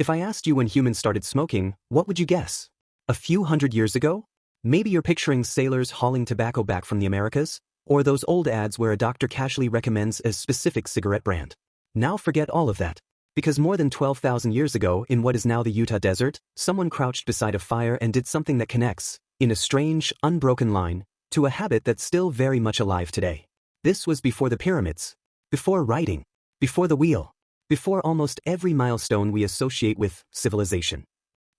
If I asked you when humans started smoking, what would you guess? A few hundred years ago? Maybe you're picturing sailors hauling tobacco back from the Americas? Or those old ads where a doctor casually recommends a specific cigarette brand. Now forget all of that. Because more than 12,000 years ago, in what is now the Utah desert, someone crouched beside a fire and did something that connects, in a strange, unbroken line, to a habit that's still very much alive today. This was before the pyramids. Before writing. Before the wheel. Before almost every milestone we associate with civilization.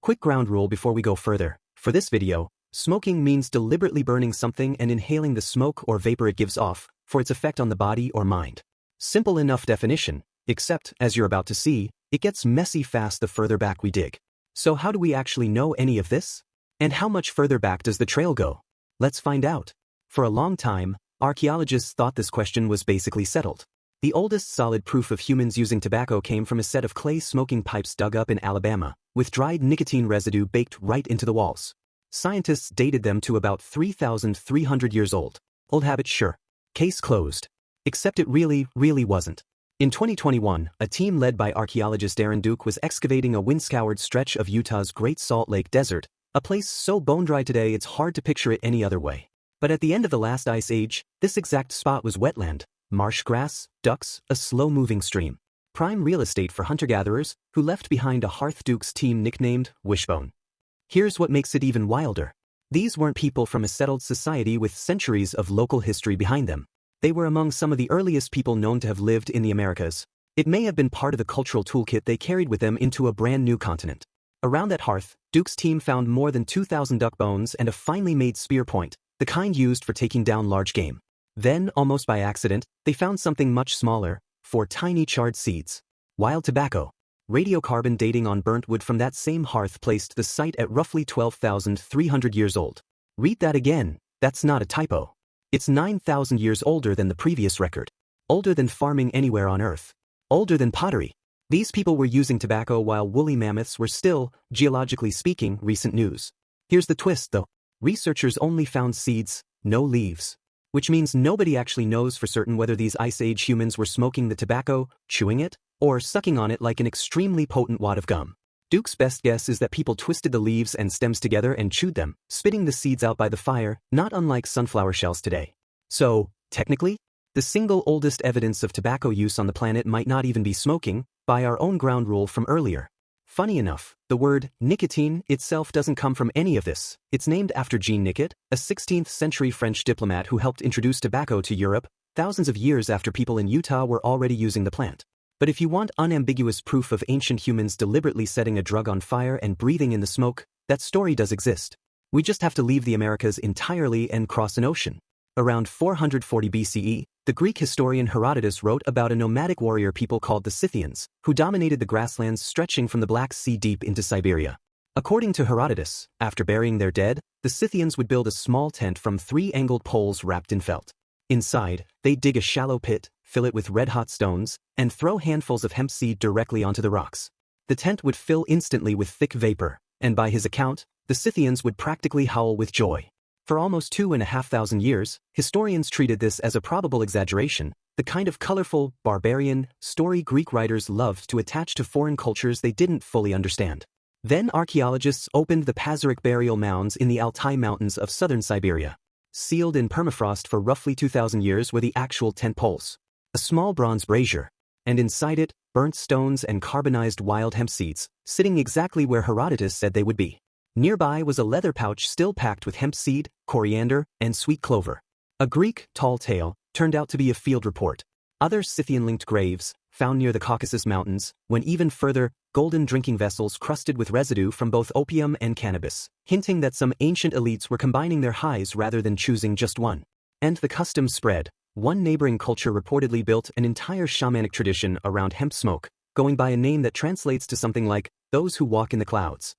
Quick ground rule before we go further. For this video, smoking means deliberately burning something and inhaling the smoke or vapor it gives off, for its effect on the body or mind. Simple enough definition, except, as you're about to see, it gets messy fast the further back we dig. So how do we actually know any of this? And how much further back does the trail go? Let's find out. For a long time, archaeologists thought this question was basically settled. The oldest solid proof of humans using tobacco came from a set of clay smoking pipes dug up in Alabama, with dried nicotine residue baked right into the walls. Scientists dated them to about 3,300 years old. Old habit, sure. Case closed. Except it really wasn't. In 2021, a team led by archaeologist Aaron Duke was excavating a wind-scoured stretch of Utah's Great Salt Lake Desert, a place so bone-dry today it's hard to picture it any other way. But at the end of the last ice age, this exact spot was wetland. Marsh grass, ducks, a slow-moving stream. Prime real estate for hunter-gatherers who left behind a Hearth Duke's team nicknamed Wishbone. Here's what makes it even wilder. These weren't people from a settled society with centuries of local history behind them. They were among some of the earliest people known to have lived in the Americas. It may have been part of the cultural toolkit they carried with them into a brand new continent. Around that hearth, Duke's team found more than 2,000 duck bones and a finely made spear point, the kind used for taking down large game. Then, almost by accident, they found something much smaller, 4 tiny charred seeds. Wild tobacco. Radiocarbon dating on burnt wood from that same hearth placed the site at roughly 12,300 years old. Read that again, that's not a typo. It's 9,000 years older than the previous record. Older than farming anywhere on Earth. Older than pottery. These people were using tobacco while woolly mammoths were still, geologically speaking, recent news. Here's the twist though. Researchers only found seeds, no leaves. Which means nobody actually knows for certain whether these Ice Age humans were smoking the tobacco, chewing it, or sucking on it like an extremely potent wad of gum. Duke's best guess is that people twisted the leaves and stems together and chewed them, spitting the seeds out by the fire, not unlike sunflower shells today. So, technically, the single oldest evidence of tobacco use on the planet might not even be smoking, by our own ground rule from earlier. Funny enough, the word nicotine itself doesn't come from any of this. It's named after Jean Nicot, a 16th century French diplomat who helped introduce tobacco to Europe, thousands of years after people in Utah were already using the plant. But if you want unambiguous proof of ancient humans deliberately setting a drug on fire and breathing in the smoke, that story does exist. We just have to leave the Americas entirely and cross an ocean. Around 440 BCE, the Greek historian Herodotus wrote about a nomadic warrior people called the Scythians, who dominated the grasslands stretching from the Black Sea deep into Siberia. According to Herodotus, after burying their dead, the Scythians would build a small tent from 3 angled poles wrapped in felt. Inside, they'd dig a shallow pit, fill it with red-hot stones, and throw handfuls of hemp seed directly onto the rocks. The tent would fill instantly with thick vapor, and by his account, the Scythians would practically howl with joy. For almost 2,500 years, historians treated this as a probable exaggeration, the kind of colorful, barbarian story Greek writers loved to attach to foreign cultures they didn't fully understand. Then archaeologists opened the Pazyryk burial mounds in the Altai Mountains of southern Siberia. Sealed in permafrost for roughly 2,000 years were the actual tent poles. A small bronze brazier, and inside it, burnt stones and carbonized wild hemp seeds, sitting exactly where Herodotus said they would be. Nearby was a leather pouch still packed with hemp seed, coriander, and sweet clover. A Greek tall tale turned out to be a field report. Other Scythian-linked graves, found near the Caucasus Mountains, went even further, golden drinking vessels crusted with residue from both opium and cannabis, hinting that some ancient elites were combining their highs rather than choosing just one. And the custom spread. One neighboring culture reportedly built an entire shamanic tradition around hemp smoke, going by a name that translates to something like, those who walk in the clouds.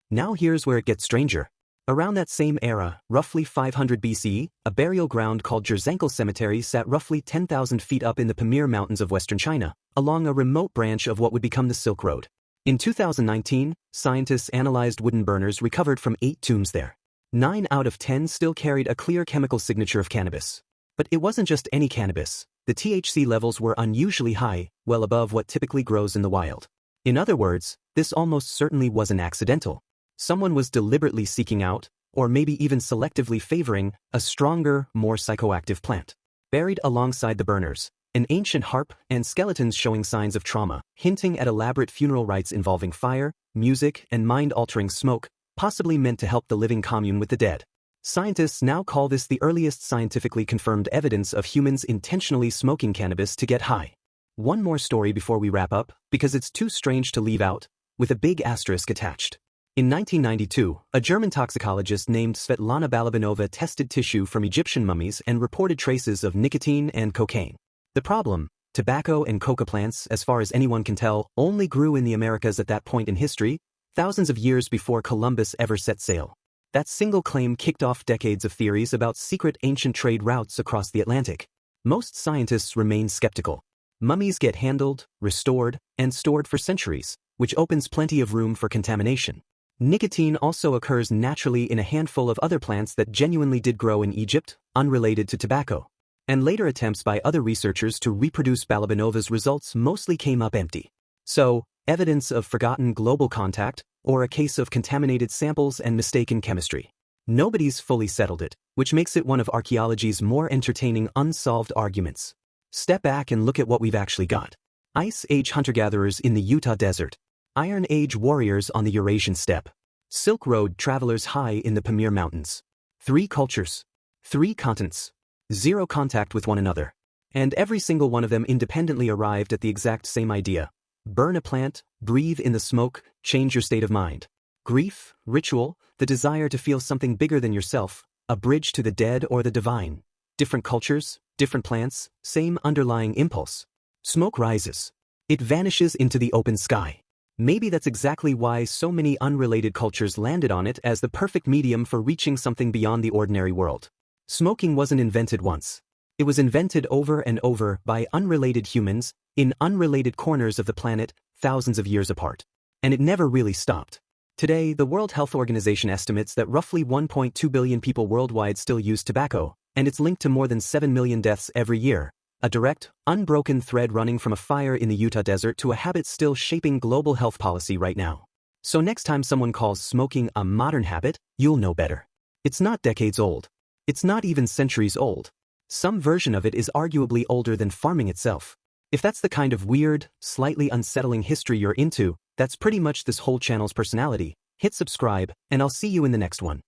Now here's where it gets stranger. Around that same era, roughly 500 BCE, a burial ground called Jerzhenko Cemetery sat roughly 10,000 feet up in the Pamir Mountains of western China, along a remote branch of what would become the Silk Road. In 2019, scientists analyzed wooden burners recovered from 8 tombs there. 9 out of 10 still carried a clear chemical signature of cannabis. But it wasn't just any cannabis. The THC levels were unusually high, well above what typically grows in the wild. In other words, this almost certainly wasn't accidental. Someone was deliberately seeking out, or maybe even selectively favoring, a stronger, more psychoactive plant. Buried alongside the burners, an ancient harp and skeletons showing signs of trauma, hinting at elaborate funeral rites involving fire, music, and mind-altering smoke, possibly meant to help the living commune with the dead. Scientists now call this the earliest scientifically confirmed evidence of humans intentionally smoking cannabis to get high. One more story before we wrap up, because it's too strange to leave out, with a big asterisk attached. In 1992, a German toxicologist named Svetlana Balabanova tested tissue from Egyptian mummies and reported traces of nicotine and cocaine. The problem: tobacco and coca plants, as far as anyone can tell, only grew in the Americas at that point in history, thousands of years before Columbus ever set sail. That single claim kicked off decades of theories about secret ancient trade routes across the Atlantic. Most scientists remain skeptical. Mummies get handled, restored, and stored for centuries, which opens plenty of room for contamination. Nicotine also occurs naturally in a handful of other plants that genuinely did grow in Egypt, unrelated to tobacco. And later attempts by other researchers to reproduce Balabanova's results mostly came up empty. So, evidence of forgotten global contact, or a case of contaminated samples and mistaken chemistry. Nobody's fully settled it, which makes it one of archaeology's more entertaining unsolved arguments. Step back and look at what we've actually got. Ice Age hunter-gatherers in the Utah desert. Iron Age warriors on the Eurasian steppe. Silk Road travelers high in the Pamir Mountains. 3 cultures. 3 continents. 0 contact with one another. And every single one of them independently arrived at the exact same idea. Burn a plant, breathe in the smoke, change your state of mind. Grief, ritual, the desire to feel something bigger than yourself, a bridge to the dead or the divine. Different cultures, different plants, same underlying impulse. Smoke rises. It vanishes into the open sky. Maybe that's exactly why so many unrelated cultures landed on it as the perfect medium for reaching something beyond the ordinary world. Smoking wasn't invented once. It was invented over and over by unrelated humans, in unrelated corners of the planet, thousands of years apart. And it never really stopped. Today, the World Health Organization estimates that roughly 1.2 billion people worldwide still use tobacco, and it's linked to more than 7 million deaths every year. A direct, unbroken thread running from a fire in the Utah desert to a habit still shaping global health policy right now. So next time someone calls smoking a modern habit, you'll know better. It's not decades old. It's not even centuries old. Some version of it is arguably older than farming itself. If that's the kind of weird, slightly unsettling history you're into, that's pretty much this whole channel's personality. Hit subscribe, and I'll see you in the next one.